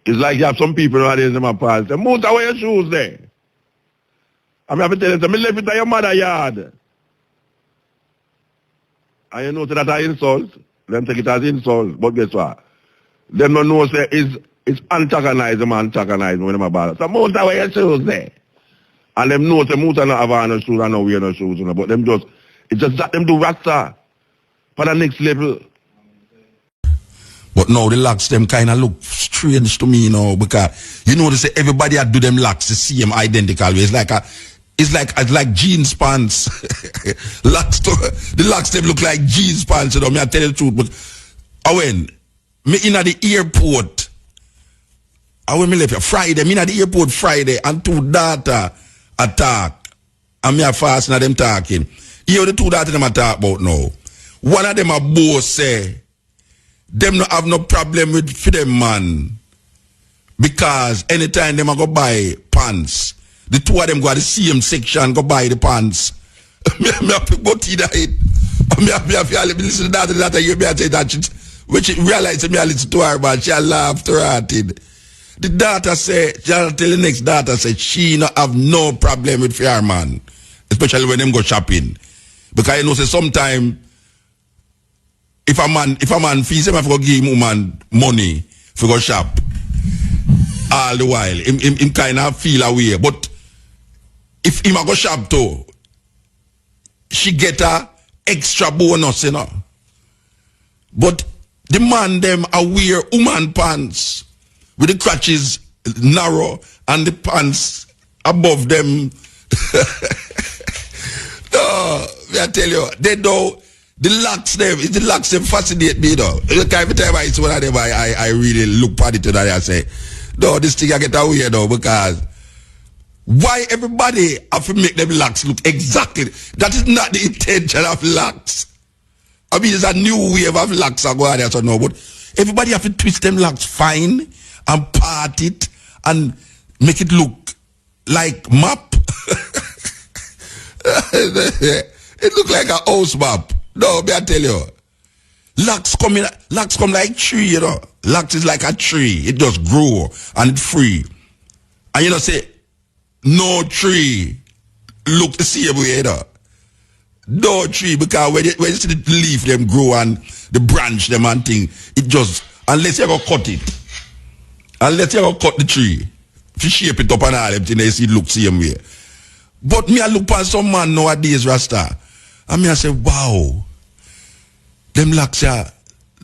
It's like you have some people nowadays in my past. Say, Muta, wear your shoes there. I have to tell them, I left it at your mother's yard. And you know that I insult. Them take it as insult. But guess what? Them don't know say it's antagonizing when them ball. So Muta, wear your shoes there. And them know say Muta not have on no shoes and no wear no shoes. But them it's just that them do Rasta for the next level. But now the locks them kind of look strange to me, because you know they say everybody had do them locks the same identical way. It's like jeans pants. The locks them look like jeans pants. Me I tell you the truth. But when me in at the airport, when me left Friday, me in at the airport Friday, and two daughter attack, and me a fast na them talking. Here the two daughter them a talk about now. One of them a both say. Them no have no problem with for them man. Because anytime them a go buy pants, the two of them go to the same section, go buy the pants. Me have to go to that. Me have to listen to that you me say that shit. Which realize me a listen to her, but she laughed at it. The daughter say, she'll tell the next daughter say she no have no problem with fair man. Especially when them go shopping. Because you know say sometime if a man feels him, I have to give him woman money for go shop all the while. Him kind of feel away. But if him a go shop too, she get a extra bonus, But the man them a wear woman pants with the crotches narrow and the pants above them. No, I tell you, they don't. The locks them fascinate me though. Every time I see one of them, I really look at it and I say, no, this thing I get away though, because why everybody have to make them locks look exactly? That is not the intention of locks. I mean, it's a new wave of locks I go out there, so no, but everybody have to twist them locks fine and part it and make it look like map. It look like a house map. No, me I tell you. Locks come like tree, Locks is like a tree. It just grow and it free. And say, no tree look the same way, No tree, because when you see the leaf them grow and the branch them and thing, it just, unless you go cut it. Unless you go cut the tree. If you shape it up and all them thing, they see it look same way. But me I look at some man nowadays, Rasta. And me I say, wow, them locks are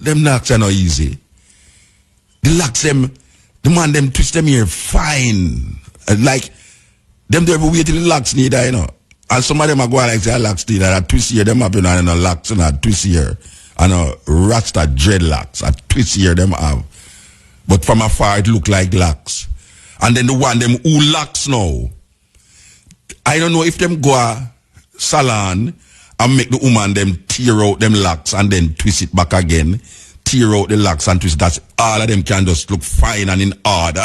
not easy. The locks the man them twist them here fine. Like, them they ever wait till the locks need that, And some of them are going like say locks need that, twist here, them have been on a locks and a twist here. And a Rasta dreadlocks, a twist here them have. But from afar it look like locks. And then the one them who locks now, I don't know if them go a salon and make the woman them tear out them locks and then twist it back again. Tear out the locks and twist that. All of them can just look fine and in order.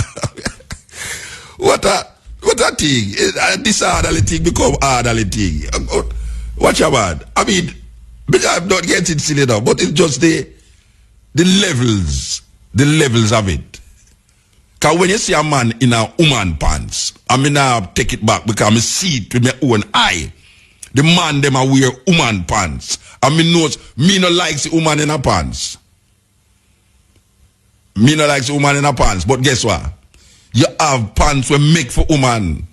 What a thing. Disorderly thing become orderly thing. Watch about. I mean, I'm not getting silly now, but it's just the levels of it. Because when you see a man in a woman pants, I mean now take it back because I see it with my own eye. The man them a wear woman pants. And me no likes the woman in a pants. Me no likes the woman in a pants. But guess what? You have pants we make for woman.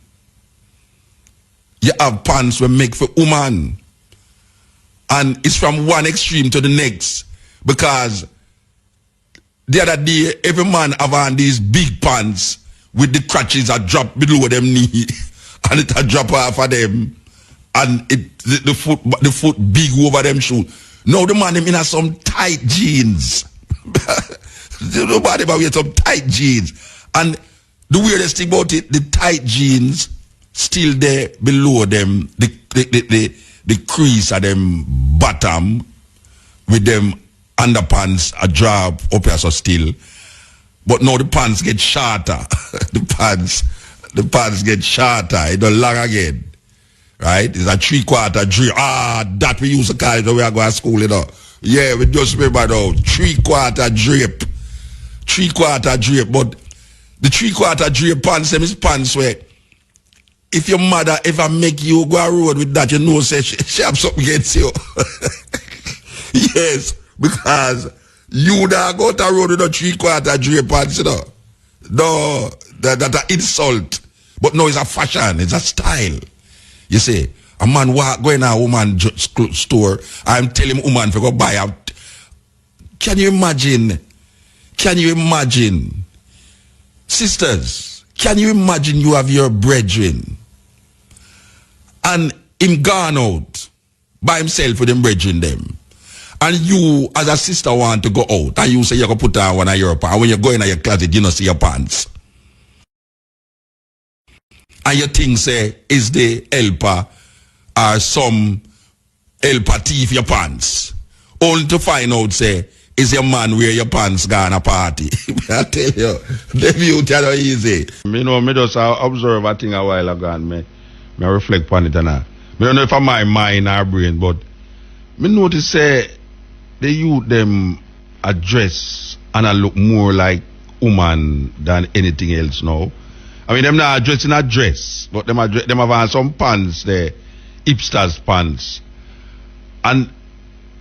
You have pants we make for woman. And it's from one extreme to the next. Because the other day, every man have on these big pants with the crotches that drop below them knee. And it a drop off of them. And the foot big over them shoe. Now the man them in some tight jeans. Nobody but wear some tight jeans. And the weirdest thing about it, the tight jeans still there below them, the crease of them bottom with them underpants a drop up here so still. But now the pants get shorter. the pants get shorter. It don't long again. Right? It's a 3/4 drape. That we used to call it when we are going to school, Yeah, we just remember now. 3/4 drape. 3/4 drape. But The 3/4 drape pants, them is pants where if your mother ever make you go a road with that, you know, say she have something against you. Yes, because you da go to a road with a 3/4 drape pants, you know. No, that an insult. But no, it's a fashion, it's a style. You see, a man walk going to a woman store, I'm telling woman to go buy out. Can you imagine? Can you imagine? Sisters, can you imagine you have your brethren and him gone out by himself with them brethren them, and you as a sister want to go out and you say you're going to put on one of your pants, and when you go in your closet you don't see your pants, and you think say is the helper or some helper thief your pants, only to find out say is your man wear your pants gone a party. I tell you, the beauty are not easy. Me know, me just observe a thing a while ago and me reflect upon it and I don't know if I'm my mind or brain, but me notice say the youth them address and I look more like woman than anything else now. I mean, them not dressing a dress, but them have on some pants there, hipsters pants. And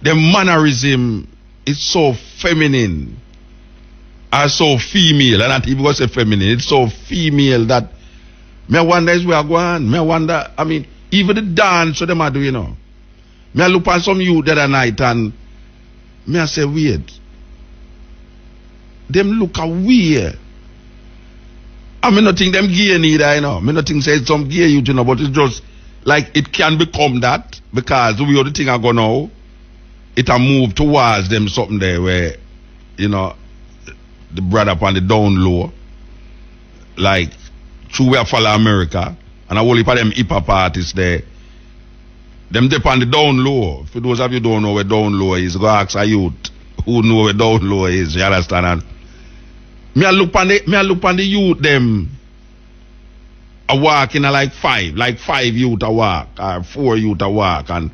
the mannerism is so feminine, or so female, and not even go say feminine, it's so female that me I wonder is where I go on. Me I wonder, I mean, even the dance so them are doing, you know. Me I look at some youth the other night and me I say weird. Them look a weird. I mean, not think them gay neither, you know. Me not think say it's some gay youth, you know, but it's just like it can become that because the way the thing I go now, it a move towards them something there where, you know, the brother upon the down low, like true we follow America, and a whole heap of them hip hop artists there, them dip on the down low. For those of you don't know where down low is, go ask a youth who know where down low is, you understand? And me I look on the youth them a walk in a like five youth a walk or 4 youth a walk, and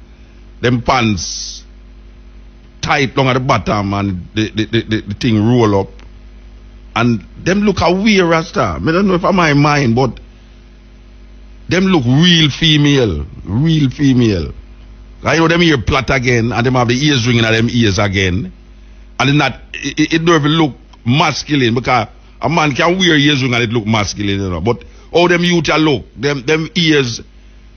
them pants tight down at the bottom and the thing roll up, and them look a weird Rasta. I don't know if I'm my mind, but them look real female. I know them ear plait again, and them have the ears ringing at them ears again, and it don't even look masculine because a man can wear ears ring and it look masculine, you know. But how them youth look, them ears,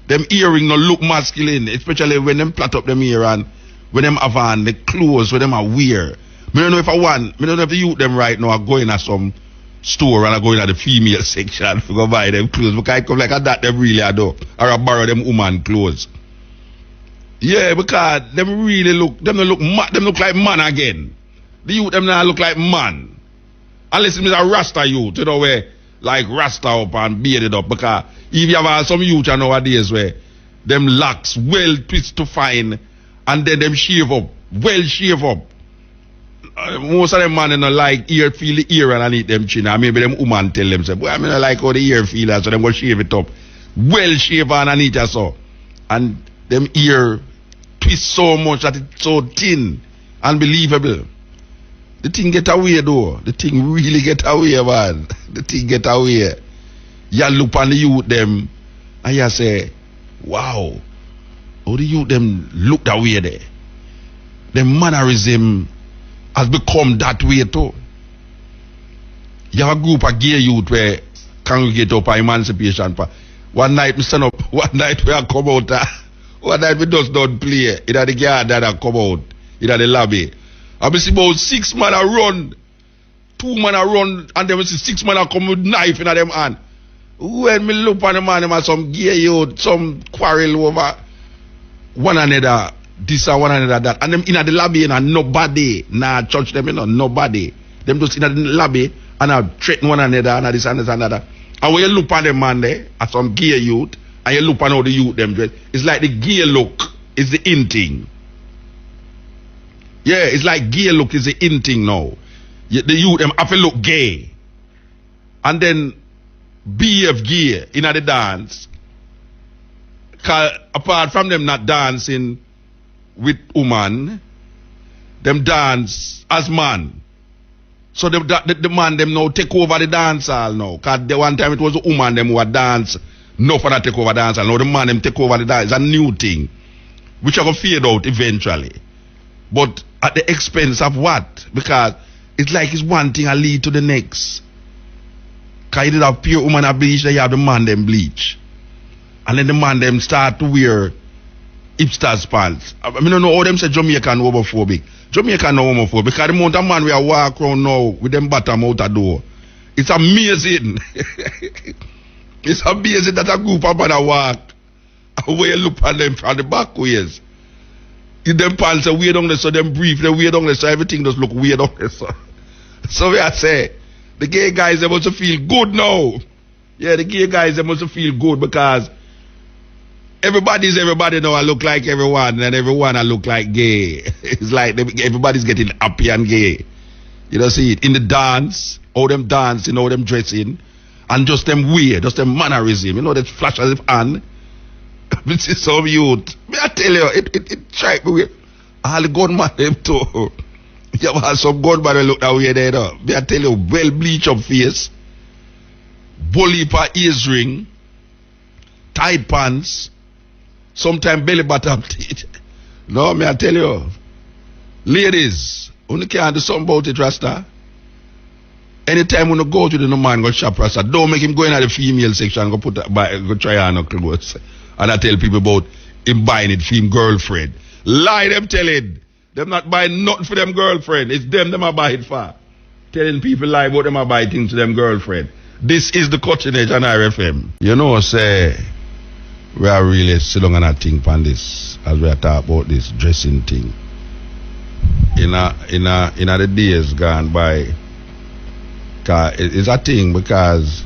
them earring no look masculine, especially when them plait up them ear and when them have on the clothes when them are wear. Me don't know if the youth them right now are going at some store and are going at the female section to go buy them clothes because I come like that them really are do, or I borrow them woman clothes. Yeah, because them really look, them look like man again. The youth them now look like man. Unless it's a Rasta youth, you know, where like Rasta up and bearded up, because if you have some youth nowadays where them locks well twist to fine and then them shave up, well shave up. Most of them man don't like ear, feel the ear underneath them chin. And maybe them woman tell them say, boy, I mean I like how the ear feel, so them go shave it up. Well shave underneath us so. And them ear twist so much that it's so thin. Unbelievable. The thing get away though. The thing really get away, man. The thing get away. You look on the youth them and you say, wow, how the youth them look that way there. The mannerism has become that way too. You have a group of gay youth where congregate up for emancipation. One night we stand up, one night we come out, one night we just don't play. In the garden that come out, in the lobby. I see about 6 men a run, 2 men a run, and then we see 6 men a come with knife in them hand. When me look on the man, them have some gay youth, some quarrel over one another, this and one another that, and them in the lobby and nobody, nah church them, you know, nobody. Them just in the lobby and I threaten one another and this and this and that. And when you look on them man there, at some gay youth, and you look on how the youth them dress, it's like the gay look is the in thing. Yeah, it's like gay look is the in thing now. The youth them have to look gay. And then behave gay in the dance. Cause apart from them not dancing with woman, them dance as man. So the man them now take over the dance hall now. Cause the one time it was the woman them who had dance. No for that take over dance hall. Now the man them take over the dance. It's a new thing. Which are going to fade out eventually. But at the expense of what? Because it's like it's one thing and lead to the next. Cause you did have pure woman a bleach, then you have the man them bleach. And then the man them start to wear hipsters pants. I don't know how them say Jamaican homophobic. Jamaican no homophobic because the amount of man we are walk around now with them bottom out the door. It's amazing. It's amazing that a group of men walk and we look at them from the back ways. If them pants are weird on there, so them brief, they weird on there, so everything just look weird on there. So we are say the gay guys they must feel good now. Yeah, the gay guys they must feel good because everybody's everybody now. I look like everyone, and everyone I look like gay. It's like everybody's getting happy and gay. You know, see it in the dance, all them dancing, all them dressing, and just them weird, just them mannerism. You know, that flash as if hand. This is some youth. I tell you, it strike me weird. All the gunman them too. You have some gunman that look that way there. I tell you, well bleach up face, bully per ears ring, tight pants. Sometimes belly bottom teeth. No, me I tell you. Ladies, only can't do something about it, Rasta. Anytime when you go to the man go shop Rasta, don't make him go in at the female section and go try on clothes. And I tell people about him buying it for him girlfriend. Lie them telling. Them not buying nothing for them girlfriend. It's them are buying for. Telling people lie about them are buying things to them girlfriend. This is the Cutting Edge on RFM. You know, say we are really sitting on a thing on this as we are talking about this dressing thing. In the days gone by, it's a thing because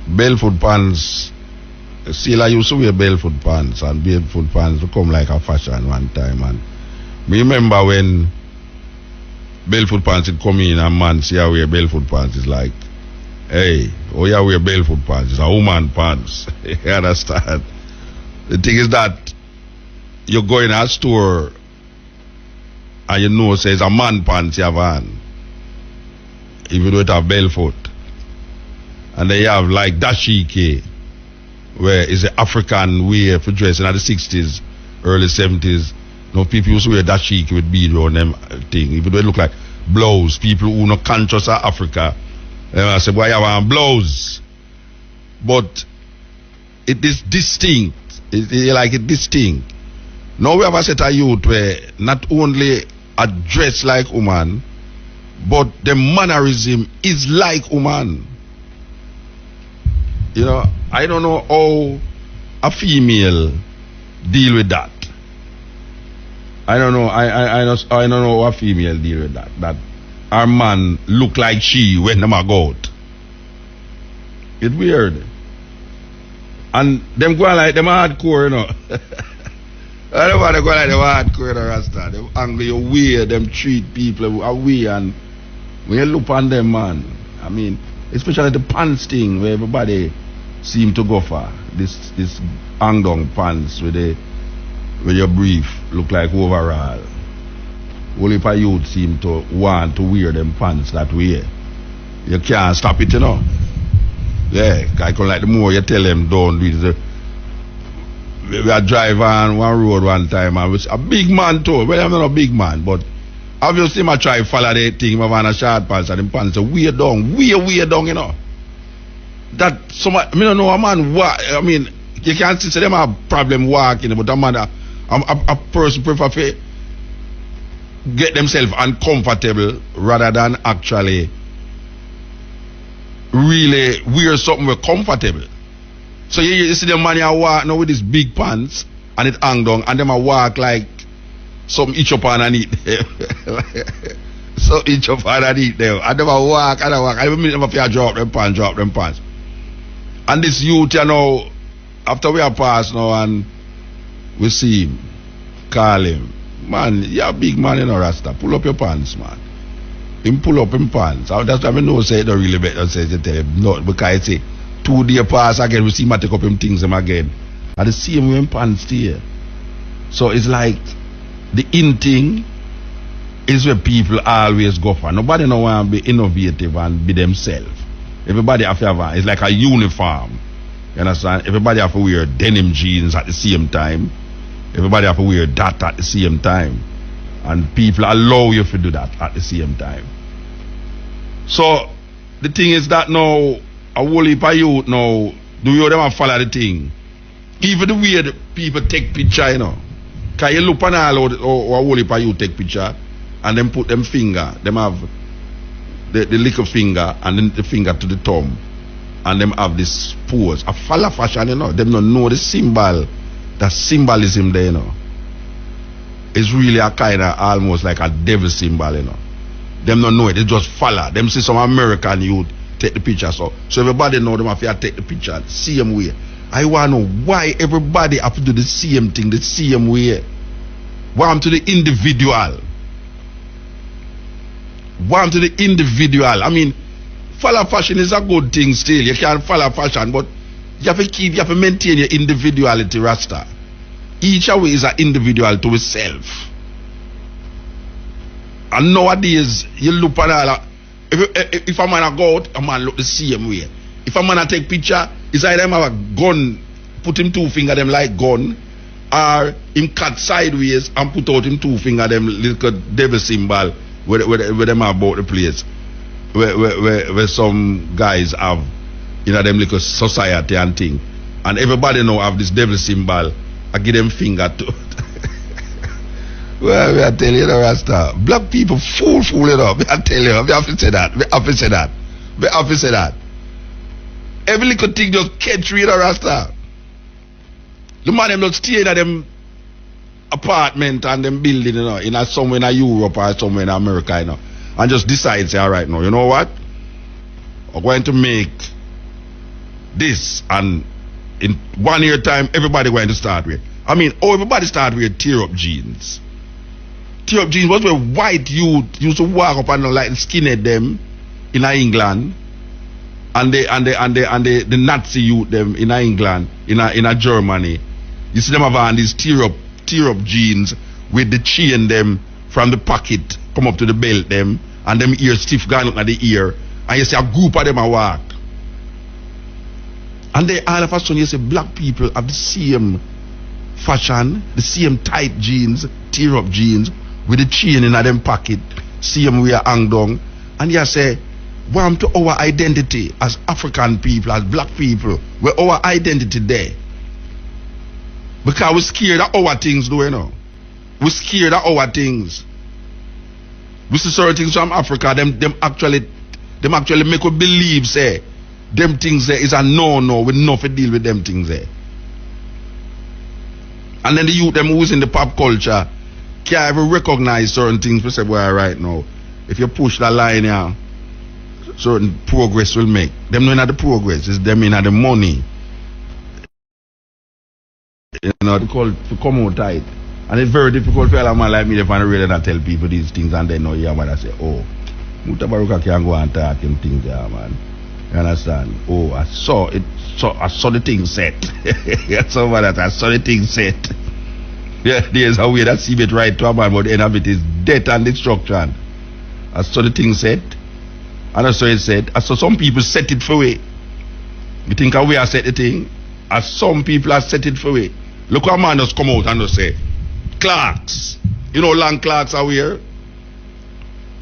barefoot pants, Sila used to wear barefoot pants and barefoot pants become like a fashion one time. And me remember when barefoot pants would come in and man see I wear barefoot pants, it's like, hey, oh yeah, wear barefoot pants. It's a woman pants. You understand? The thing is that you go in a store and you know says a man pants you have on. If you don't have barefoot. And they have like dashiki, where it's the African way for dressing in the 60s, early 70s. You know, people used to wear dashiki with bead on them thing. If you don't look like blouse, people who not conscious of Africa. I say, why you want blouse? But it is distinct. It's distinct. Now we have a set of youth where not only a dress like woman, but the mannerism is like woman. You know, I don't know how a female deal with that. I don't know. I don't know how a female deal with that. That our man look like she when them a go out. It's weird. And them go like them hardcore, you know. I don't want to go like them hardcore, you know, Rasta. Them angry, you weird, them treat people away, and when you look on them, man, I mean, especially the pants thing where everybody seem to go for. This hang down pants with your brief look like overall. Only if a youth seem to want to wear them pants that way. You can't stop it, you know. Yeah, I can like the more you tell them don't do it. We are driving on one road one time and a big man too. Well, I'm not a big man, but obviously I try to follow the thing of a short pants and them pants are way down, you know. That I don't know a man walk. I mean, you can't see them have problem walking, but a man, a person prefer to get themselves uncomfortable rather than actually really wear something we're comfortable. So you see the man you walk now with these big pants and it hang down and them a walk like some itch up underneath them. So itch up underneath them. And them a walk and a walk. I mean them a fear drop them pants. And this youth, you know, after we are passed now and we see him, call him, man, you're a big man, you know, Rasta. Pull up your pants, man. Him pull up him pants. That's why I know say it don't really better say to tell him. No, because I say 2 days pass again, we see him take up him things him again. And the same way him pants here. So it's like the in thing is where people always go for. Nobody no want to be innovative and be themselves. Everybody have to have it's like a uniform. You understand? Everybody have to wear denim jeans at the same time. Everybody have to wear that at the same time. And people allow you to do that at the same time. So the thing is that now a whole heap of youth now, do you them follow the thing? Even the way the people take picture, you know. Can you look on all or a whole heap of youth take picture and then put them finger, them have the little finger and then the finger to the thumb and them have this pose. A follow fashion, you know. Them don't know the symbol, the symbolism there, you know. It's really a kind of almost like a devil symbol, you know. Them don't know it, they just follow. Them see some American youth take the picture. So everybody know them have to take the picture the same way. I want to know why everybody have to do the same thing the same way. Why I'm to the individual. Why I'm to the individual. I mean, follow fashion is a good thing still. You can follow fashion, but you have to maintain your individuality, Rasta. Each way is an individual to itself. And nowadays, you look at all. If a man go out, a man look the same way. If a man take picture, it's either him have a gun, put him two finger them like gun, or him cut sideways and put out him two finger them little devil symbol where them about the place. Where some guys have, you know, them little society and thing. And everybody now have this devil symbol. I give them finger to well, I tell you, Rasta, black people fool it up. I tell you, I have to say that. Every little thing just catch you, Rasta. The man them just stay in them apartment and them building, you know, in somewhere in Europe or somewhere in America, you know, and just decide, say, all right, now, you know what? I'm going to make this, and in 1 year time, everybody going to start with. I mean, everybody start with tear-up jeans. Tear-up jeans was where white youth used to walk up and like skinhead them in England, and the Nazi youth them in England, in Germany. You see them have on these tear-up jeans with the chain them from the pocket come up to the belt them, and them ears stiff gone up at the ear, and you see a group of them a walk. And they all of a sudden you see black people have the same fashion, the same tight jeans, tear-up jeans, with the chain in them pocket, same way hang down. And you say, warm to our identity as African people, as black people, where our identity there. Because we're scared of our things, do you know? We're scared of our things. We see certain things from Africa, them actually make us believe, say, them things there is a no, we not to deal with them things there. And then the youth them who's in the pop culture can't even recognize certain things. We say, well, right now, if you push that line here, certain progress will make. Them not the progress, it's them in the money. You know, to come out tight. And it's very difficult for a man like me to find a radio that tell people these things, and then know man I say, oh, Mutabaruka can go and talk him things there, man. You understand? Oh, I saw the thing set. That's over that. I saw the thing set. Yeah, there's a way that see it right to a man, but the end of it is death and destruction. I saw the thing set. And I saw it set. I saw some people set it for way. You think how we are set the thing? As some people are set it for way. Look how a man just come out and just say, Clarks. You know long Clarks are here?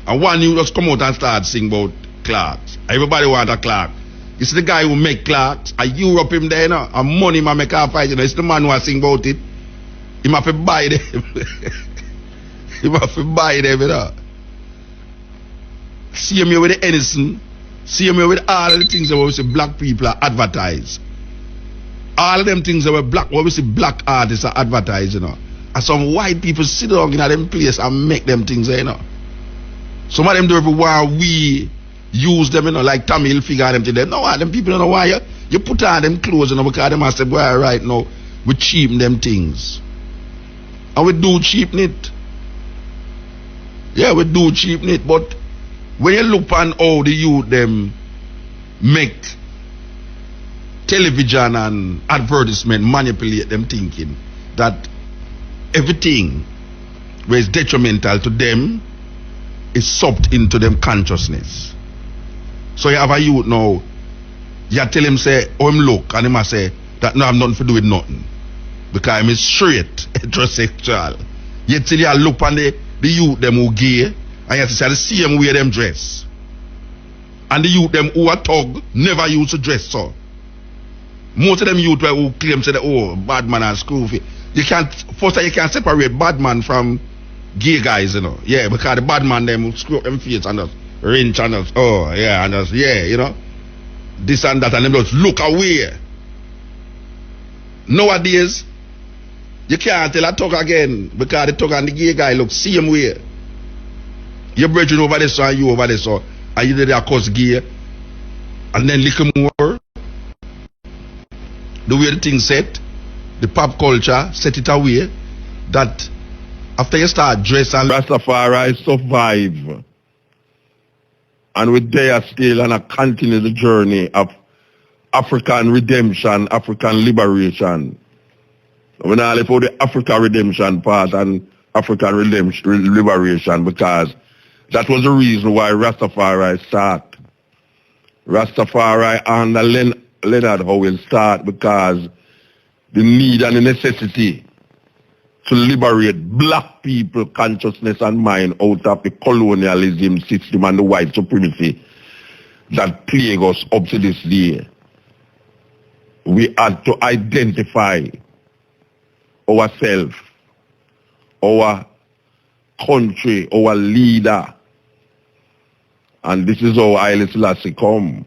And one you just come out and start sing about Clarks. Everybody want a Clark. It's the guy who make Clarks. I Europe him there, you know. And money man make a fight, you know. It's the man who sing about it. He have to buy them. He have to buy them, you know. See him here with the Edison. See him here with all of the things that we see black people are advertise. All of them things that we black, what we see black artists are advertised, you know. And some white people sit down in them place and make them things, you know. Some of them do everywhere we use them, you know, like Tommy Hilfiger and them to them. No, them people don't know why you put on them clothes, you know, because them have said, well, right now, we cheapen them things. And we do cheapen it. Yeah, we do cheapen it, but when you look on how the youth them make television and advertisement manipulate them thinking that everything was detrimental to them is soaked into them consciousness. So you have a youth now, you tell him say, oh him look, and he must say, that no have nothing to do with nothing. Because I'm straight heterosexual. Yet till you look on the youth them who gay, and you say the same way them dress. And the youth them who are thug never used to dress so. Most of them youth who claim say that, oh, bad man and screwfy. You can't separate bad man from gay guys, you know. Yeah, because the bad man them screw up them face and just wrench and just, oh yeah, and just, yeah, you know. This and that, and them just look away. Nowadays, you can't tell a talk again because the talk and the gay guy look same way. You're brethren over there so and you over there so, and you did that cause gay, and then little more. The way the thing set, the pop culture set it away that after you start dress and Rastafari survive. And we there still and I continue the journey of African redemption, African liberation. We now live for the African redemption part and African liberation because that was the reason why Rastafari start. Rastafari and Leonard Howell start because the need and the necessity to liberate black people consciousness and mind out of the colonialism system and the white supremacy that plague us up to this day. We had to identify ourselves, our country, our leader. And this is how Haile Selassie come.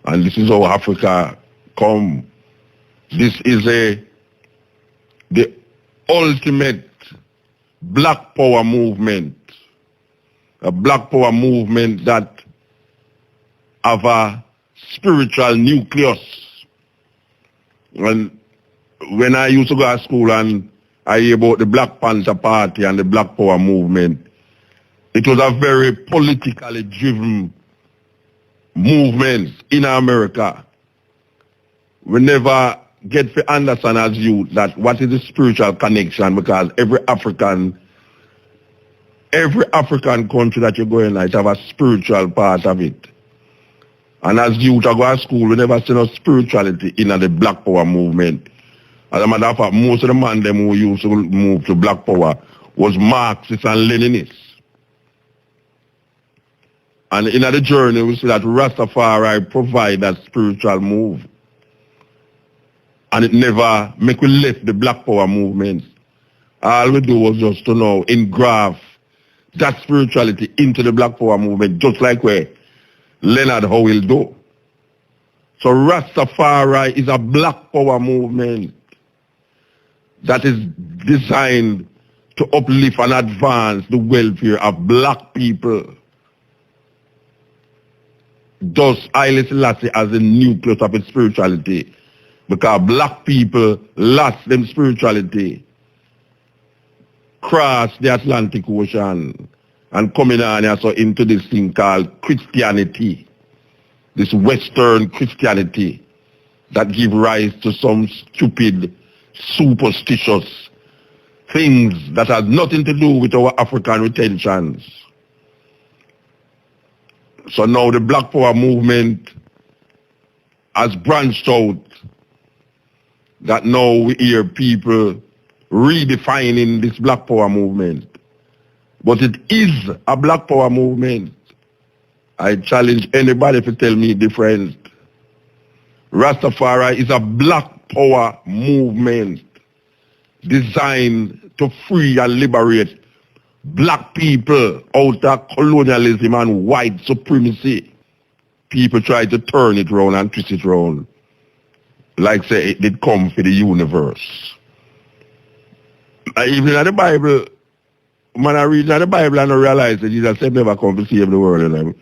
And this is how Africa come. This is the ultimate black power movement. A black power movement that have a spiritual nucleus. And when I used to go to school and I hear about the Black Panther Party and the Black Power movement, it was a very politically driven movement in America. We never get to understand as youth that what is the spiritual connection because every African country that you go in, it have a spiritual part of it. And as youth I go to school, we never see no spirituality in the Black Power movement. As a matter of fact, most of the men them who used to move to Black Power was Marxists and Leninists. And in the journey, we see that Rastafari provide that spiritual move. And it never make we left the Black Power movement. All we do was just to know, engraft that spirituality into the Black Power movement, just like where Leonard Howell do. So Rastafari is a Black Power movement that is designed to uplift and advance the welfare of black people. Thus, Haile Selassie as a nucleus of its spirituality. Because black people lost them spirituality, cross the Atlantic Ocean, and coming on also into this thing called Christianity. This Western Christianity that give rise to some stupid, superstitious things that have nothing to do with our African retentions. So now the Black Power movement has branched out, that now we hear people redefining this Black Power movement. But it is a Black Power movement. I challenge anybody to tell me different. Rastafari is a Black Power movement designed to free and liberate black people out of colonialism and white supremacy. People try to turn it around and twist it around. Like say it did come for the universe. Even in the Bible, when I read in the Bible and I realize that Jesus said never come to save the world. And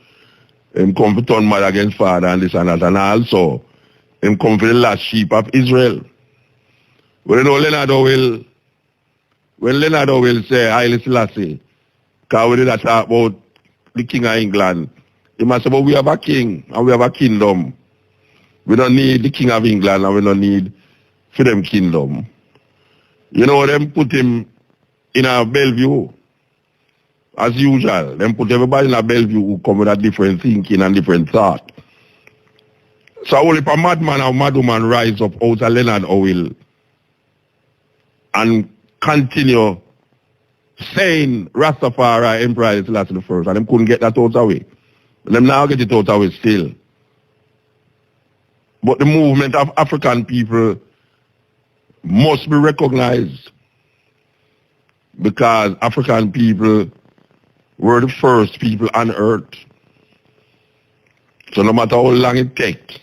him come to turn mother against father and this and that. And also, him come for the last sheep of Israel. Well, you know, when Leonard Howell say Haile Selassie, because we did not talk about the King of England, he must say, but we have a king and we have a kingdom. We don't need the King of England and we don't need for them kingdom. You know, them put him in a Bellevue As usual, them put everybody in a Bellevue who come with a different thinking and different thought. So only if a madman or madwoman rise up out of Leonard Oil and continue saying Rastafari Emperor Selassie the First, and them couldn't get that out away. Them now get it out away still. But the movement of African people must be recognized because African people were the first people on earth. So no matter how long it takes,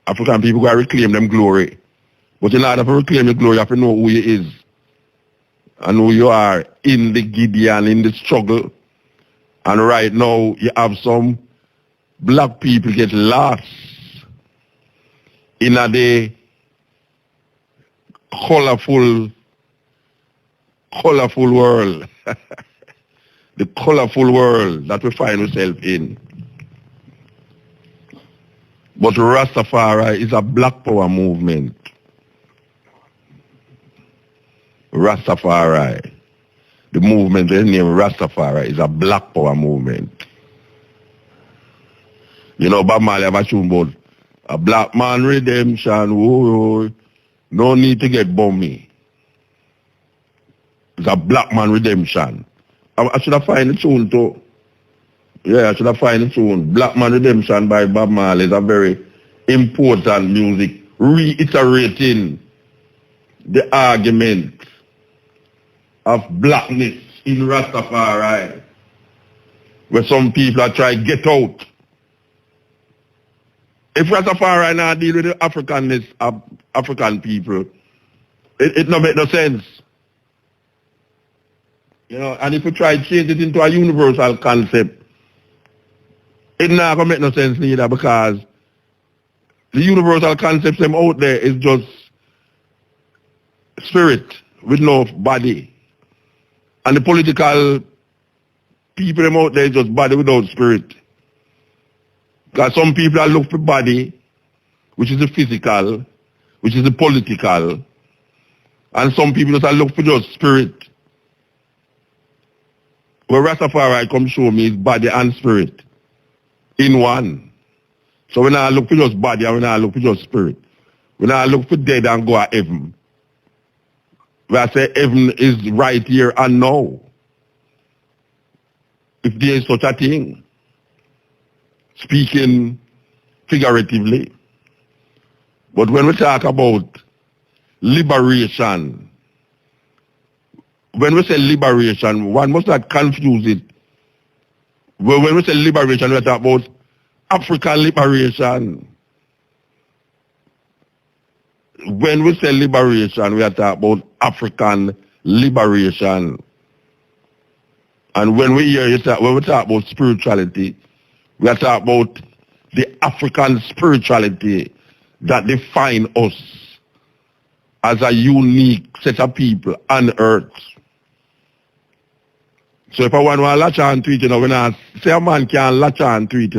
African people got to reclaim them glory. But in order to reclaim your glory, you have to know who you is and who you are in the Gideon, in the struggle. And right now, you have some black people get lost in a colorful world. The colorful world that we find ourselves in. But Rastafari is a black power movement. Rastafari. The movement, the name Rastafari, is a black power movement. You know, Bob Marley have a tune about a black man redemption. Whoa, no need to get bummy. It's a black man redemption. I should have find the tune too. Yeah, I should have find the tune. Black Man Redemption by Bob Marley is a very important music, reiterating the argument of blackness in Rastafari, where some people are trying to get out. If Rastafari now deal with the Africanness of African people, it don't make no sense. You know, and if you try to change it into a universal concept, it not gonna make no sense neither, because the universal concepts them out there is just spirit with no body. And the political people them out there is just body without spirit. Because some people are look for body, which is the physical, which is the political, and some people just are look for just spirit. Where Rastafari come show me is body and spirit in one. So when I look for just body and when I look for just spirit, when I look for dead and go to heaven, where I say heaven is right here and now. If there is such a thing, speaking figuratively. But when we talk about liberation, when we say liberation, one must not confuse it. When we say liberation, we talk about African liberation. When we say liberation, we are talking about African liberation. And when we hear when we talk about spirituality, we are talking about the African spirituality that define us as a unique set of people on earth. So if I want to latch on to it, when I say a man can't latch on to it,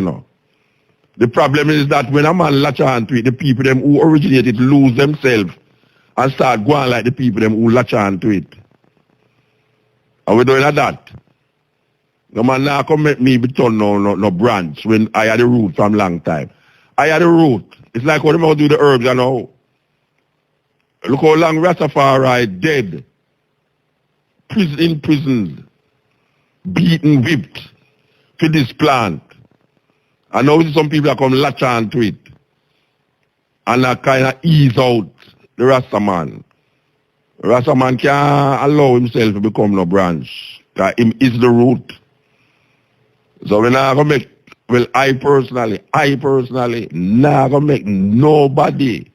the problem is that when a man latch on to it, the people them who originated lose themselves and start going like the people them who latch on to it. And we're doing that. No man now come make me be turn no branch when I had the root from long time. I had the root. It's like how them do the herbs, Look how long Rastafari dead. In prisons. Beaten, whipped for this plant. And now some people are come latch on to it. And I kind of ease out the Rasta man. The Rasta man can't allow himself to become no branch. Because him is the root. So when I go make, well, I personally, not gonna make nobody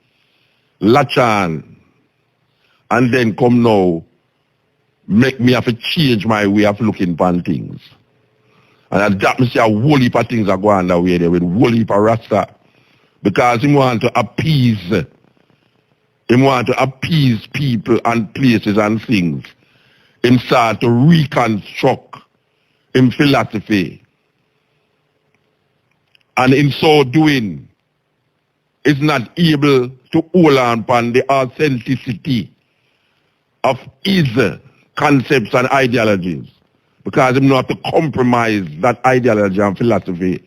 latch on and then come now make me have to change my way of looking upon things. And that me see a whole heap of things are going that way there with a whole heap of Rasta. Because he want to appease people and places and things. Him start to reconstruct in philosophy. And in so doing, is not able to hold on upon the authenticity of his concepts and ideologies. Because him not to compromise that ideology and philosophy.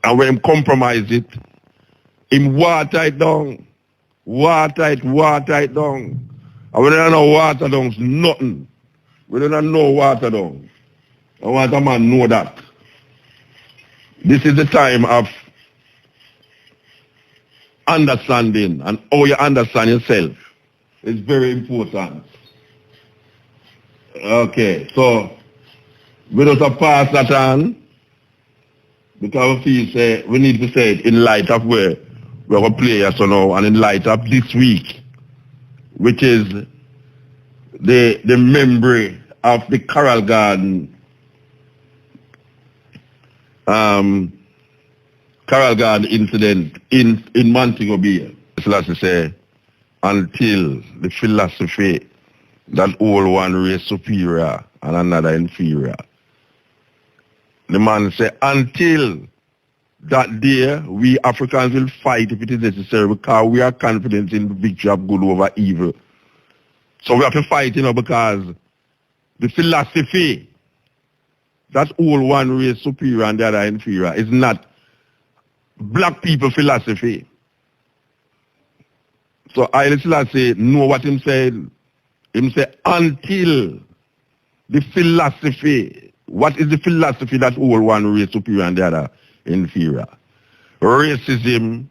And when him compromise it, him water it down. Water it down. And we don't know water down, it's nothing. We don't know water down. I want a man know that. This is the time of understanding, and how you understand yourself is very important. Okay, so we don't pass that on because we need to say it in light of where we're going to play yes or no, and in light of this week, which is the memory of the Carol Garden incident in Montego Bay. Let's say, until the philosophy that all one race superior and another inferior. The man said, until that day, we Africans will fight if it is necessary because we are confident in the victory of good over evil. So we have to fight, because the philosophy that all one race superior and the other inferior is not black people philosophy. So I say know what him said. Him say until the philosophy, what is the philosophy that all one race superior and the other inferior? Racism,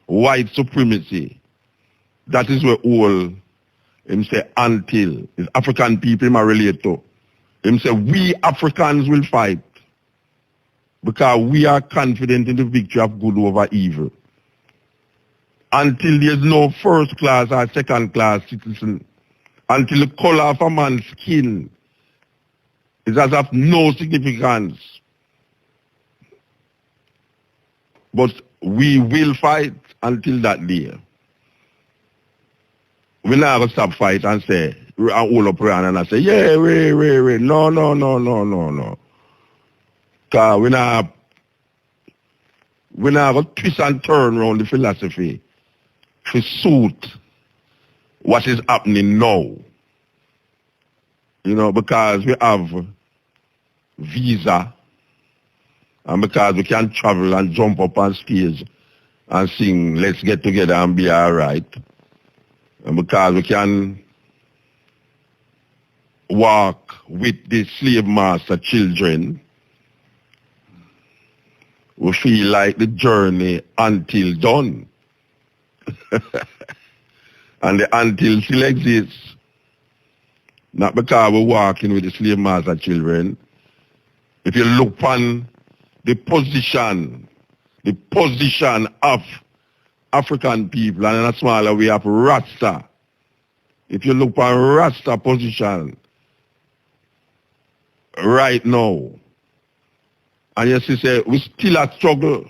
white supremacy. That is where all him say until is African people him relate to. Him say we Africans will fight because we are confident in the victory of good over evil. Until there is no first class or second class citizen, until the color of a man's skin is as of no significance. But we will fight until that day. We're not going to stop fight and say, and all up around and I say, yeah, wait. No. Because we're not going to twist and turn around the philosophy to suit what is happening now. Because we have visa and because we can travel and jump up on stage and sing, let's get together and be all right. And because we can walk with the slave master children, we feel like the journey until done. And the until still exists. Not because we're walking with the slave master children. If you look upon the position of African people, and in a smaller way of Rasta. If you look upon Rasta position right now, and you see, we still a struggle.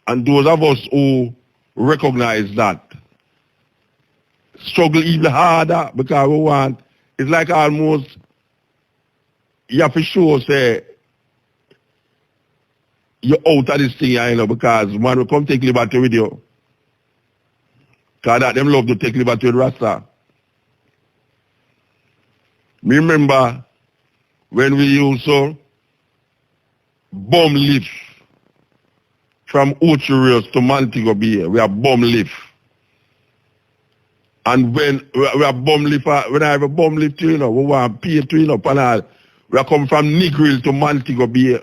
And those of us who recognize that struggle even harder because we want, it's like almost, you have to show, say, you're out of this thing, because man will come take liberty with you. Because that them love to take liberty with Rasta. Me remember when we used to bomb lift from Ocherios to Montego Bay, we have bomb lift. And when we have bomb lift, when I have a bomb lift, we want to pay to, and we are come from Negril to Montego Bay.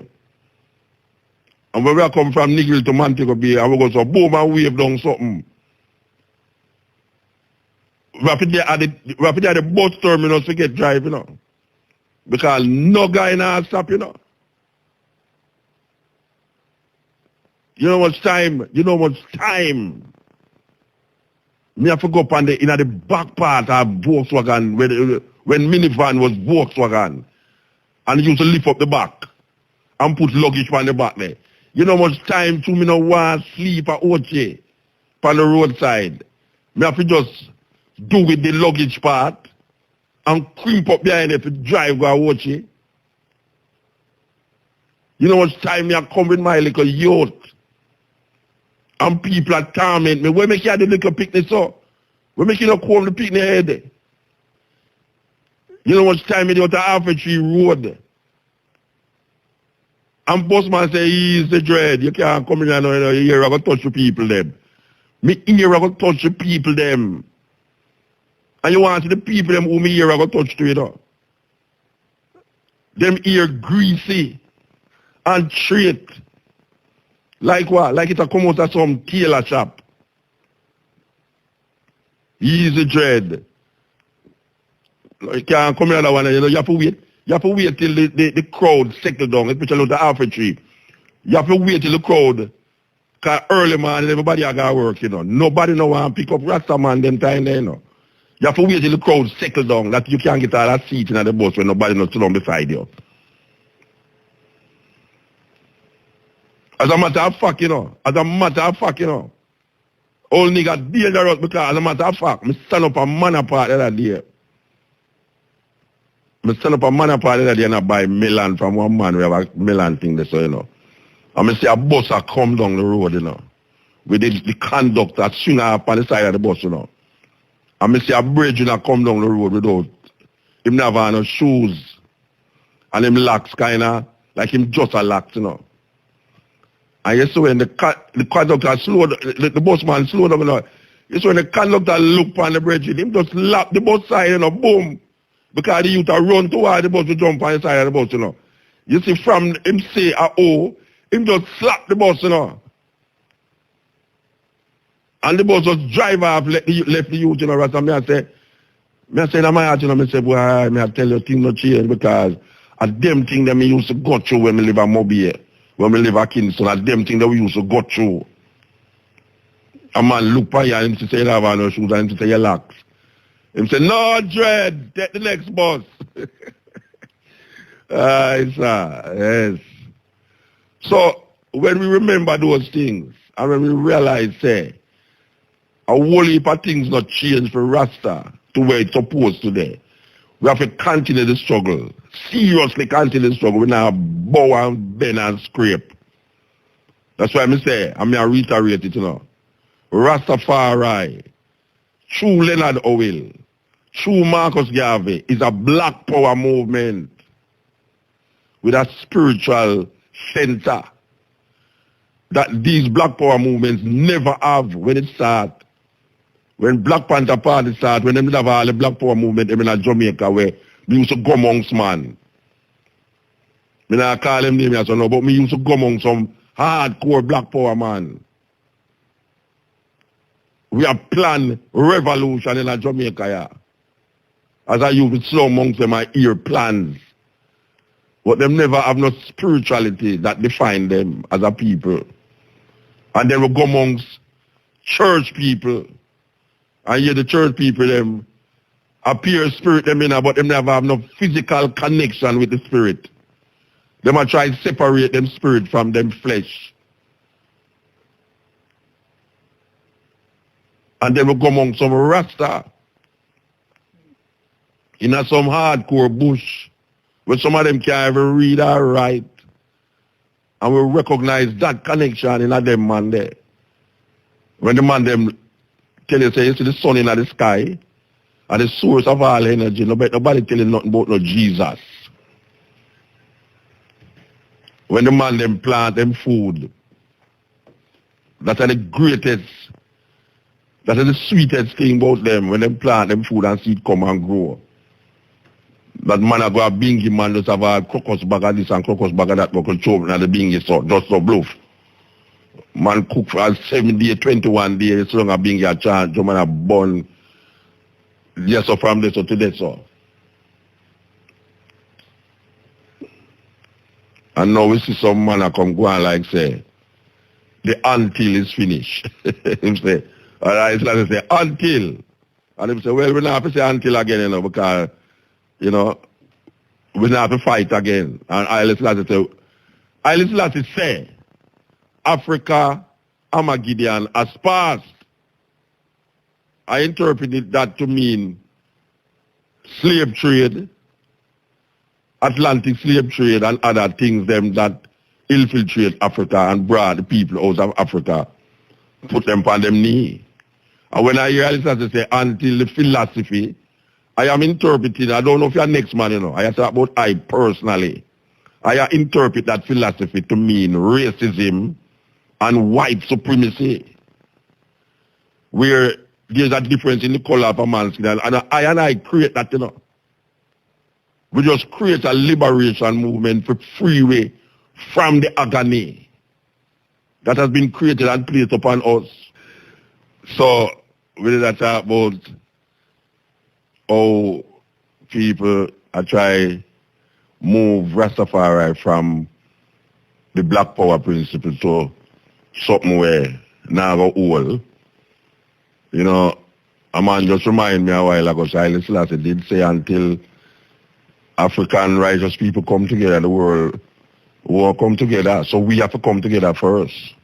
And when we are come from Negril to Montego Bay, and we go so boom and wave down something. We have to be at the bus terminal to get drive, because no guy now stop, You know much time. Me have to go up in the back part of Volkswagen when minivan was Volkswagen, and used to lift up the back and put luggage on the back there. You know much time to me no want sleep at Oche on the roadside. Me have to just do with the luggage part and creep up behind it to drive go Oche. You know much time me I come with my little yacht. And people are torment me. Where make you have the little picnic so? We make you not comb the pig in the head. You know how much time it out to Halfway Tree Road. And bossman say he's the dread. You can't come in and your ear go touch the people them. Me ear go touch the people them. And you want to see the people them who me ear go touch to, you know. Them ear greasy and straight. Like what? Like it a come out of some tailor shop. He's the dread. You can't come in another one, you know, you have to wait. You have to wait till the crowd settle down, especially with the Halfway Tree. You have to wait till the crowd, because early man, everybody got to work, you know. Nobody no want to pick up Rasta man them time there, you know. You have to wait till the crowd settle down, that you can't get all that seat in the bus when nobody not sit down beside you. As a matter of fact, you know, old nigga dangerous because as a matter of fact, I stand up a man apart the other day. I stand up a man apart the other day and I buy melon from one man. We have a melon thing there, so, you know. And I see a bus a come down the road, you know. With the conductor swing up on the side of the bus, you know. And I see a bridge you know, come down the road without him never have no shoes. And him locks kinda like him just a locks, you know. And you see when the conductor slowed, the busman slowed up, you know. You see when the conductor look on the bridge, him just lap the bus side, you know, boom. Because the youth are run toward the bus to jump on the side of the bus, you know. You see from him say him just slap the bus, you know. And the bus just drive off, left the youth, you know, Rasta. I say in my heart, you know, I say, boy, I tell you, things not change because at them thing that we used to go through when we live at Mobile, when we live at Kingston, at them thing that we used to go through. A man look by you and he say, you have no shoes, and he say, you locks. He say, no, dread, take the next bus. Yes. So, when we remember those things, and when we realize, say, a whole heap of things not change for Rasta to where it's supposed to be, we have to continue the struggle. Seriously continue the struggle. We now bow and bend and scrape. That's why I say, I reiterate it, you know. Rastafari, true Leonard Owell, true Marcus Garvey is a black power movement with a spiritual center that these black power movements never have when it starts. When Black Panther Party started, when they have all the black power movement in Jamaica where we used to go amongst man. I don't call them names, but we used to go among some hardcore black power man. We have planned revolution in Jamaica, yeah. As I use it slow amongst them, I hear plans. But them never have no spirituality that define them as a people. And then we go amongst church people. And hear the church people, them appear spirit them in, but them never have no physical connection with the spirit. Them are trying to separate them spirit from them flesh. And then we go among some Rasta in some hardcore bush where some of them can't even read or write. And we recognize that connection in them man there. When the man them tell you, say, you see the sun in the sky and the source of all energy. Nobody tell you nothing about no Jesus. When the man them plant them food, that's the greatest, that is the sweetest thing about them. When they plant them food and see it come and grow. That man a go a bingy man just have a crocus bag of this and crocus bag of that, but control and the bingy so just so bluff. Man cook for 7 days, 21 days, so long as being a charge, man a born, yes, so from this or to this, so. And now we see some man a come go and like say, the until is finished. Him say, alright, so say, until. And him say, well, we don't have to say until again, you know, because, you know, we don't have to fight again. And Haile Selassie say, Africa, Armageddon has passed. I interpreted that to mean slave trade, Atlantic slave trade and other things them that infiltrate Africa and brought the people out of Africa, put them on them knee. And when I hear Haile Selassie say, until the philosophy, I am interpreting, I don't know if you're next man, you know. I talk about I personally. I interpret that philosophy to mean racism and white supremacy, where there's a difference in the color of a man's skin. And I create that, you know. We just create a liberation movement for freeway from the agony that has been created and placed upon us. So, we did talk about how people are trying move Rastafari from the black power principle to something where now go old. You know, a man just remind me a while ago, Haile Selassie did say until African righteous people come together, the world will come together. So we have to come together first.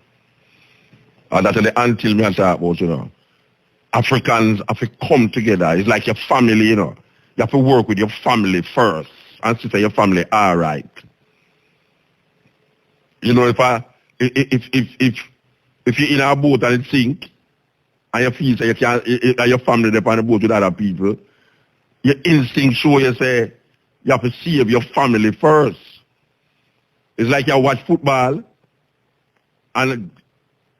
And that's the until me I talk about, you know. Africans have to come together. It's like your family, you know. You have to work with your family first and see that your family all right. You know, if you're in a boat and it sink, and you feel that your family depend on the boat with other people, your instinct show you say you have to save your family first. It's like you watch football, and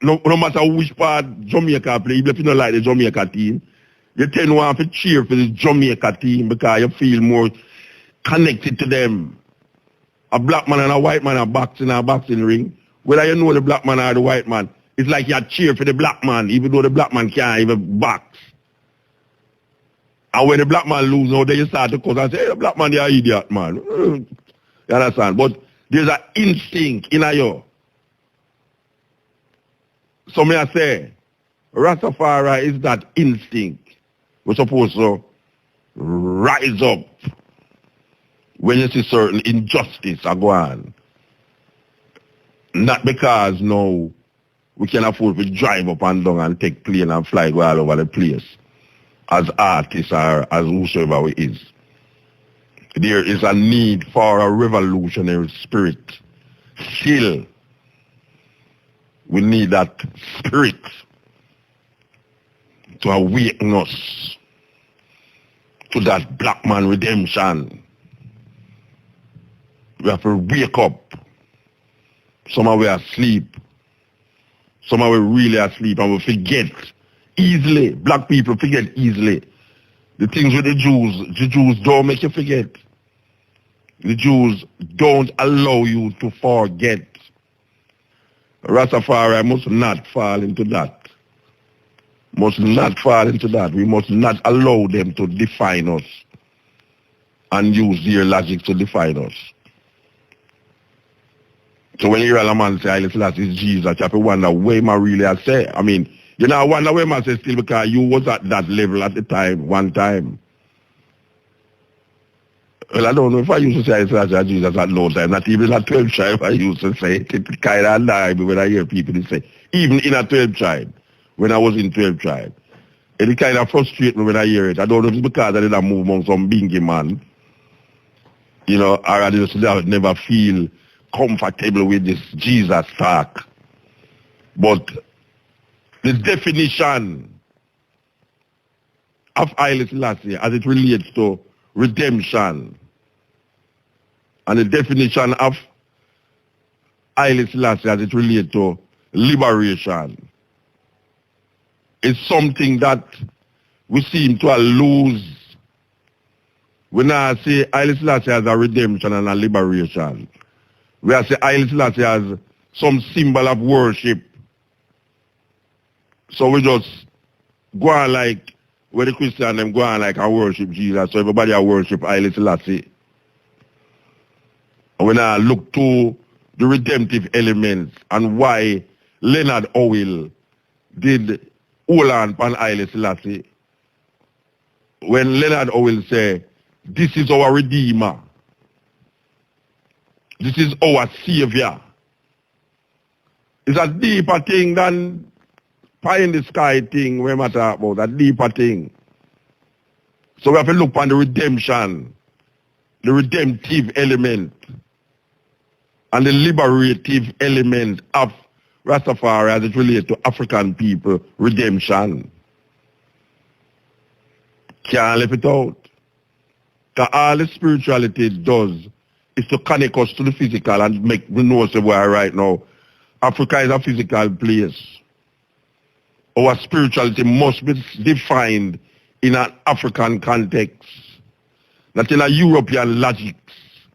no matter which part Jamaica play, even if you don't like the Jamaica team, you tend to want to cheer for the Jamaica team because you feel more connected to them. A black man and a white man are boxing in a boxing ring. Whether you know the black man or the white man, it's like you cheer for the black man, even though the black man can't even box. And when the black man loses, now then you start to cause and say, hey, the black man, you're an idiot, man. You understand? But there's an instinct in you. So may I say, Rastafari is that instinct. We're supposed to rise up when you see certain injustice are going on. Not because no, we can afford to drive up and down and take plane and fly go all over the place as artists or as whosoever we is. There is a need for a revolutionary spirit. Still, we need that spirit to awaken us to that black man redemption. We have to wake up. Some of we are asleep. Some of we really asleep and we forget easily. Black people forget easily. The things with the Jews don't make you forget. The Jews don't allow you to forget. Rastafari must not fall into that. Must not fall into that. We must not allow them to define us and use their logic to define us. So when you hear a man say, Haile Selassie is Jesus, you have to wonder where I really say. I mean, you know, I wonder where I say still because you was at that level at the time, one time. Well, I don't know if I used to say Haile Selassie is Jesus at no time. Not even at 12 tribe I used to say it. It kind of annoys me when I hear people say, even in a 12 tribe, when I was in 12 tribe. It kind of frustrates me when I hear it. I don't know if it's because I didn't move among some bingy man. You know, or I just never feel comfortable with this Jesus talk. But the definition of Haile Selassie as it relates to redemption and the definition of Haile Selassie as it relates to liberation is something that we seem to lose when I say Haile Selassie as a redemption and a liberation. We are say Haile Selassie as some symbol of worship. So we just go on like, where the Christian them go on like and worship Jesus. So everybody worship Haile Selassie. And when I look to the redemptive elements and why Leonard Howell did hold on upon Haile Selassie, when Leonard Howell say, this is our Redeemer. This is our Savior. It's a deeper thing than pie in the sky thing we matter about, a deeper thing. So we have to look on the redemption, the redemptive element, and the liberative element of Rastafari as it relates to African people redemption. Can't live it out. Because all the spirituality does is to connect us to the physical and make we know where right now. Africa is a physical place. Our spirituality must be defined in an African context. Not in a European logic.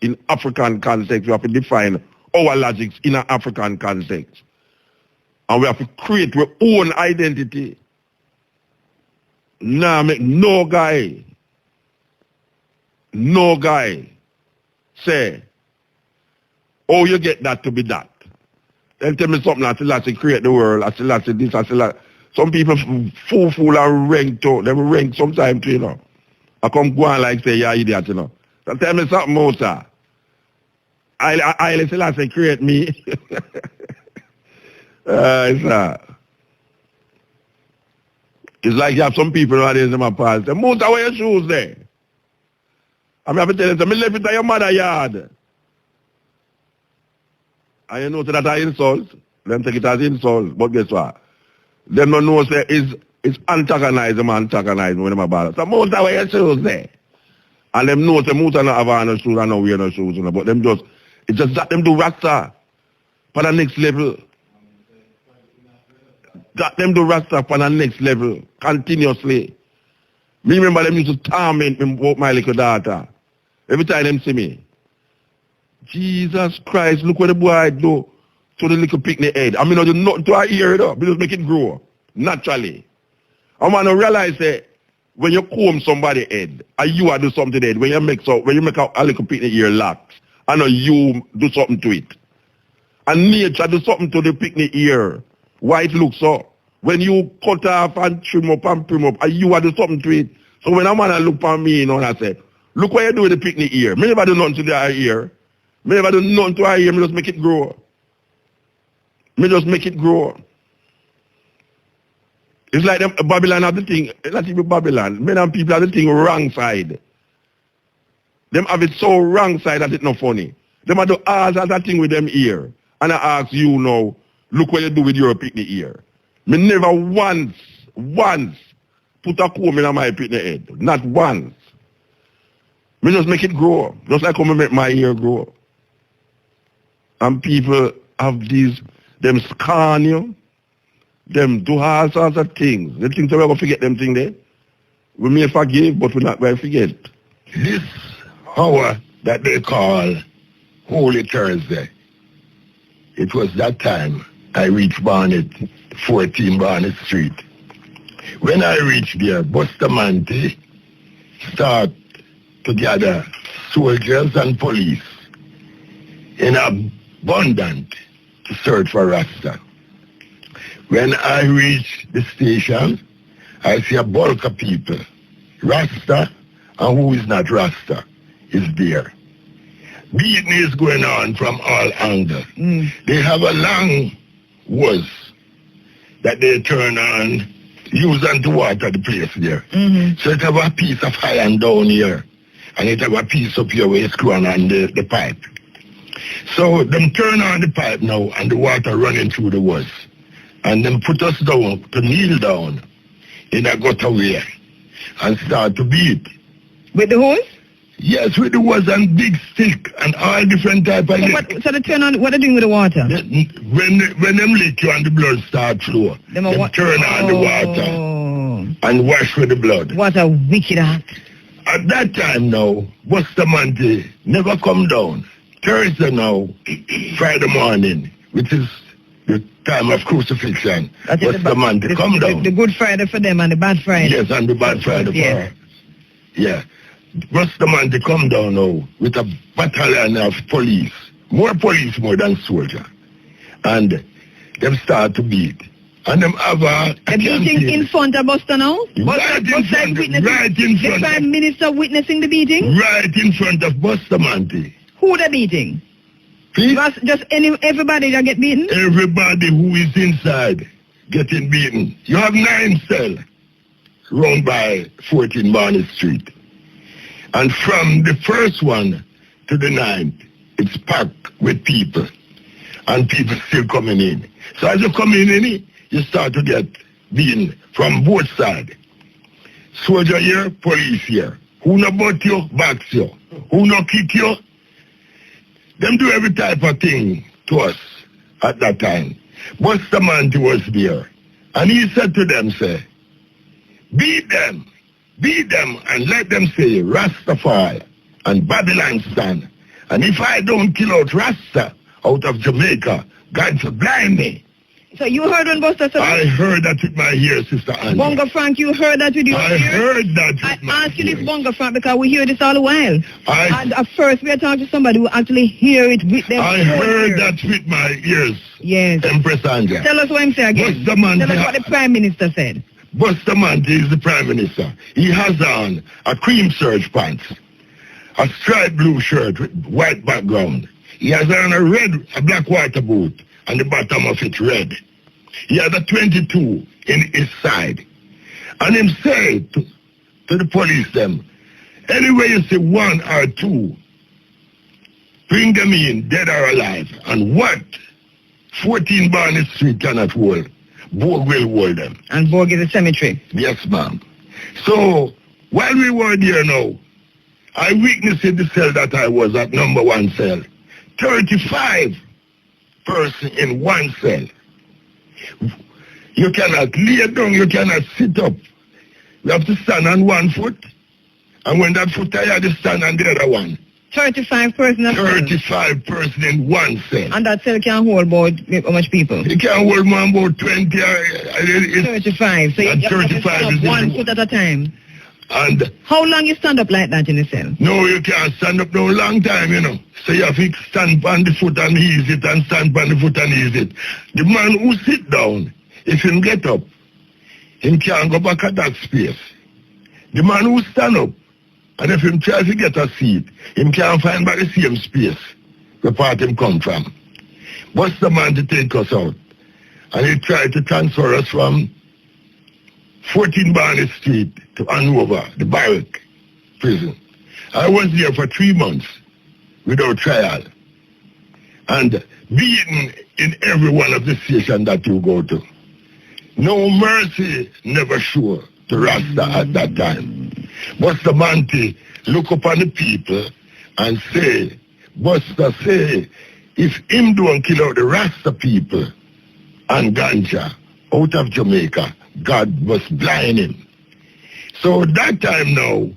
In African context, we have to define our logics in an African context. And we have to create our own identity. Now make no guy say, oh, you get that to be that. Then tell me something, I still have to create the world, I still have to this, I still have... Some people fool and rank too. They rank sometimes too, you know. I come go on like say, yeah, idiot, you know. So tell me something more, sir. I still have to create me. It's like you have some people nowadays in my past. Say, Muta, where your shoes there? I'm have to tell you, I left it at your mother's yard. And you know that I insult. Them take it as insult. But guess what? Them don't know say it's antagonizing when them about. So Muta, where your shoes there? And them know say Muta not have on no shoes and no wear no shoes. You know, but them just, it's just that them do Rasta for the next level. That them do Rasta for the next level continuously. Me remember them used to torment me about my little daughter. Every time them see me. Jesus Christ, look what the boy do to the little picnic head. I mean, I do nothing to her ear, though, but just make it grow naturally. I want to realize that when you comb somebody's head, and you do something to the head, when you make a little picnic ear locks, I know you do something to it. And nature do something to the picnic ear. Why it looks so. When you cut off and trim up, and you do something to it. So when a man look at me, you know, and I say, look what you do with the picnic ear. Me never do nothing to the ear. Me never do nothing to her ear. Me just make it grow. It's like them Babylon have the thing, not even Babylon. Men and people have the thing wrong side. Them have it so wrong side that it's not funny. Them have to ask that thing with them ear. And I ask you now, look what you do with your picnic ear. Me never once put a comb in my picnic head. Not once. Me just make it grow. Just like how me make my ear grow. And people have these, them scan you, them do all sorts of things. They think we're going to forget them things there. We may forgive, but we're not going to forget. This hour that they call Holy Thursday, it was that time I reached Barnet, 14 Barnet Street. When I reached there, Bustamante start to gather soldiers and police in abundance to search for Rasta. When I reach the station, I see a bulk of people. Rasta and who is not Rasta is there. Beating is going on from all angles. They have a long hose that they turn on, use and to water the place there. So it have a piece of iron down here, and it have a piece up here where it's screwing on the pipe. So them turn on the pipe now, and the water running through the hose. And them put us down, to kneel down in a gutter way, and start to beat. With the hose? Yes, with the hose and big stick and all different type of lick. So they turn on, what are they doing with the water? When them lick you and the blood start flow, them turn on the water and wash with the blood. What a wicked act. At that time now, Bustamante never come down. Thursday now, Friday morning, which is the time of crucifixion, Bustamante come down. The Good Friday for them and the Bad Friday. Yes, and the Bad Friday for her. Yeah. Bustamante come down now with a battalion of police. More than soldier. And them start to beat. And them have a... The beating in front of Buster now? Right in front. The Prime Minister witnessing the beating? Right in front of Bustamante. Who the beating? Please? Just everybody that get beaten? Everybody who is inside getting beaten. You have 9 cells round by 14 Barnet Street. And from the first one to the 9th, it's packed with people. And people still coming in. So as you come in, you start to get beaten from both sides. Soldier here, police here. Who no butt you, box you. Who no kick you. Them do every type of thing to us at that time. Bustamante was there. And he said to them, say, beat them, and let them say Rastafari and Babylon stand. And if I don't kill out Rasta out of Jamaica, God should blind me. So you heard when Buster said I heard that with my ears, Sister Annie. Bongo Frank, you heard that with your I ears? heard that with I my asked you ears. this, Bongo Frank, because we hear this all the while. I- And at first we are talking to somebody who actually hear it with them. I own heard ears. that with my ears, Yes. Empress Anja. Tell us what I'm saying again. Bustamante, Tell us what the Prime Minister said. Bustamante is the Prime Minister. He has on a cream serge pants, a striped blue shirt with white background. He has on a black water boot, and the bottom of it red. He has a 22 in his side. And him say to the police them, anyway you see one or two, bring them in, dead or alive. And what 14 Barney Street cannot hold, Borg will hold them. And Borg is a cemetery. Yes, ma'am. So, while we were there now, I witnessed in the cell that I was at number 1 cell. 35 person in one cell. You cannot lay down, you cannot sit up. You have to stand on one foot. And when that foot tired, you stand on the other one. 35 person. 35 person in one cell. And that cell can hold about how much people? You can hold more about 20. 35. So you and have to 35 stand up is one foot at a time. And How long you stand up like that in the cell? no, you can't stand up no long time, you know. So you have to stand on the foot and ease it, and stand on the foot and ease it. The man who sit down, if him get up, him can't go back at that space. The man who stand up, and if him try to get a seat, him can't find back the same space the part him come from. What's the man to take us out? And he tried to transfer us from 14 Barney Street to Hanover, the barrack prison. I was there for 3 months without trial and beaten in every one of the stations that you go to. No mercy never sure to Rasta at that time. Bustamante look upon the people and say, Buster say, if him don't kill out the Rasta people and ganja out of Jamaica, God must blind him. So that time now,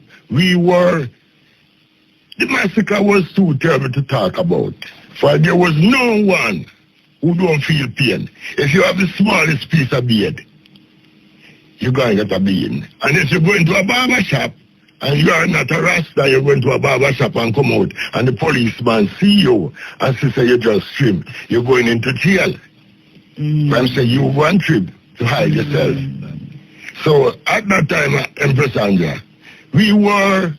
the massacre was too terrible to talk about. For there was no one who don't feel pain. If you have the smallest piece of beard, you're going to get a bean. And if you go into a barber shop, and you are not a Rasta, you go into a barber shop and come out, and the policeman see you, and say you just trim, you're going into jail. And say you one trip to hide yourself. So at that time, Empress Anja, we were,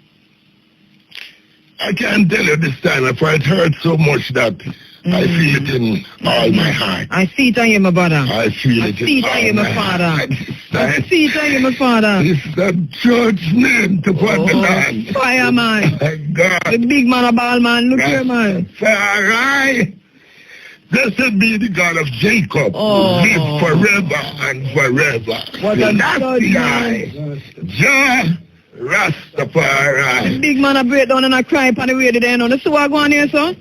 I can't tell you this time, for it hurt so much that I feel it in all my heart. I see it on you, my brother. I feel it see in it on all you, my my father. heart. I see it on you, my father. It's the church name to Babylon. Fireman. My God. The big man, a ball man. Look here, man. Rastafari. Blessed be the God of Jacob, Oh. who lives forever and forever. What a That's God, the guy. Jah Rastafari. Big man, a break down and a cry upon the way to the end. You see what going on here, son?